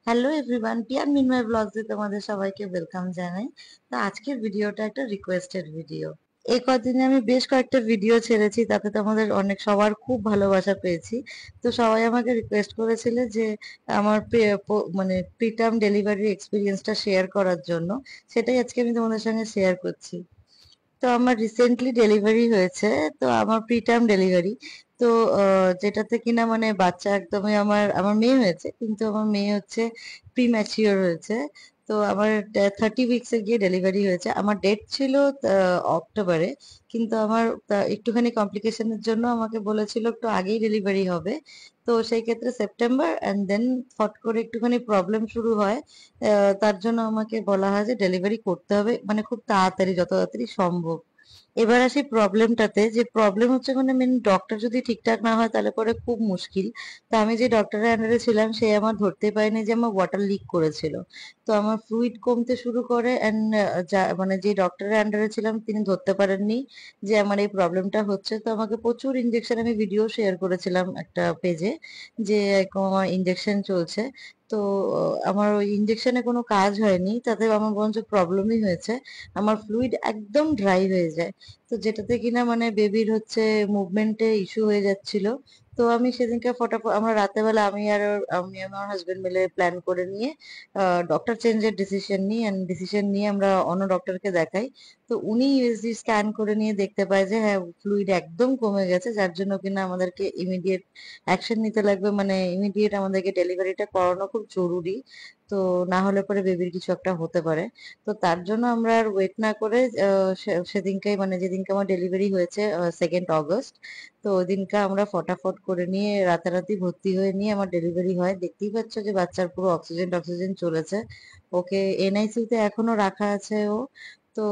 Hello everyone, peer মিনময় ব্লগসে তোমাদের সবাইকে welcome জানাই। তো আজকের ভিডিওটা একটা রিকোয়েস্টেড ভিডিও। এই কদিনে আমি বেশ কয়েকটা ভিডিও ছেড়েছি, তাতে তোমাদের অনেক সবার খুব ভালোবাসা পেয়েছি। তো সবাই আমাকে রিকোয়েস্ট করেছিল যে আমার মানে প্রিটার্ম ডেলিভারি এক্সপিরিয়েন্সটা শেয়ার করার জন্য। সেটাই আজকে আমি তোমাদের সঙ্গে শেয়ার করছি। তো আমার রিসেন্টলি ডেলিভারি হয়েছে। তো আমার প্রিটার্ম ডেলিভারি। তো যেটাতে কিনা মানে বাচ্চা একদমই আমার আমার মেয়ে হয়েছে, কিন্তু আমার মেয়ে হচ্ছে প্রিম্যাচিওর হয়েছে। তো আমার 30 উইক্সে গিয়ে ডেলিভারি হয়েছে। আমার ডেট ছিল অক্টোবরে, কিন্তু আমার একটুখানি কমপ্লিকেশনের জন্য আমাকে বলেছিল একটু আগেই ডেলিভারি হবে। তো সেই ক্ষেত্রে সেপ্টেম্বর অ্যান্ড দেন ফট করে একটুখানি প্রবলেম শুরু হয়। তার জন্য আমাকে বলা হয় যে ডেলিভারি করতে হবে, মানে খুব তাড়াতাড়ি, যত তাড়াতাড়ি সম্ভব। এবার আসি প্রবলেমটাতে, যে প্রবলেম হচ্ছে মানে মেন ডক্টর যদি ঠিকঠাক না হয় তাহলে পরে খুব মুশকিল। তো আমি যে ডক্টরের আন্ডারে ছিলাম সে আমার ধরতে পারেনি যে আমার ওয়াটার লিক করেছিল। তো আমার ফ্লুইড কমতে শুরু করে অ্যান্ড মানে যে ডক্টরের আন্ডারে ছিলাম তিনি ধরতে পারেননি যে আমার এই প্রবলেমটা হচ্ছে। তো আমাকে প্রচুর ইনজেকশন, আমি ভিডিও শেয়ার করেছিলাম একটা পেজে, যে এরকম আমার ইনজেকশন চলছে। তো আমার ওই ইনজেকশনে কোনো কাজ হয়নি, তাতে আমার বরঞ্চ প্রবলেমই হয়েছে। আমার ফ্লুইড একদম ড্রাই হয়ে যায়। তো যেটাতে কিনা মানে বেবির হচ্ছে মুভমেন্টে ইস্যু হয়ে যাচ্ছিল। তো আমি সেদিনকে ফটাফট, আমরা রাতের বেলা আমি আমার হাজবেন্ড মিলে প্ল্যান করে নিয়ে ডক্টর চেঞ্জের ডিসিশন নিয়ে আমরা অন্য ডক্টরকে দেখাই। তো উনি ইউএসজি স্ক্যান করে নিয়ে দেখতে পায় যে হ্যাঁ, ফ্লুইড একদম কমে গেছে, যার জন্য কিনা আমাদেরকে ইমিডিয়েট অ্যাকশন নিতে লাগবে, মানে ইমিডিয়েট আমাদেরকে ডেলিভারিটা করানো খুব জরুরি। তো না হলে পরে বেবির কিছু একটা হতে পারে। তো তার জন্য আমরা আর ওয়েট না করে সেদিনকে, মানে যেদিনকে আমার ডেলিভারি হয়েছে 2nd অগস্ট, তো ওই দিনকে আমরা ফটাফট করে নিয়ে রাতারাতি ভর্তি হয়ে নিয়ে আমার ডেলিভারি হয়। দেখতেই পাচ্ছ যে বাচ্চার পুরো অক্সিজেন টক্সিজেন চলেছে। ওকে এনআইসিউ তে এখনো রাখা আছে ও। তো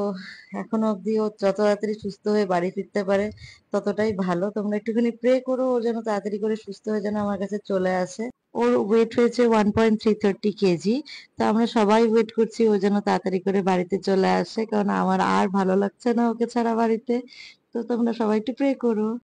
এখনো অব্দি ও যত তাড়াতাড়ি সুস্থ হয়ে বাড়ি ফিরতে পারে ততটাই ভালো। তোমরা একটুখানি প্রে করো ও যেন তাড়াতাড়ি করে সুস্থ হয়ে যেন আমার কাছে চলে আসে। ওর ওয়েট হয়েছে 1.330 কেজি। তো আমরা সবাই ওয়েট করছি ও যেন তাড়াতাড়ি করে বাড়িতে চলে আসে, কারণ আমার আর ভালো লাগছে না ওকে ছাড়া বাড়িতে। তো তোমরা সবাই একটু প্রে করো।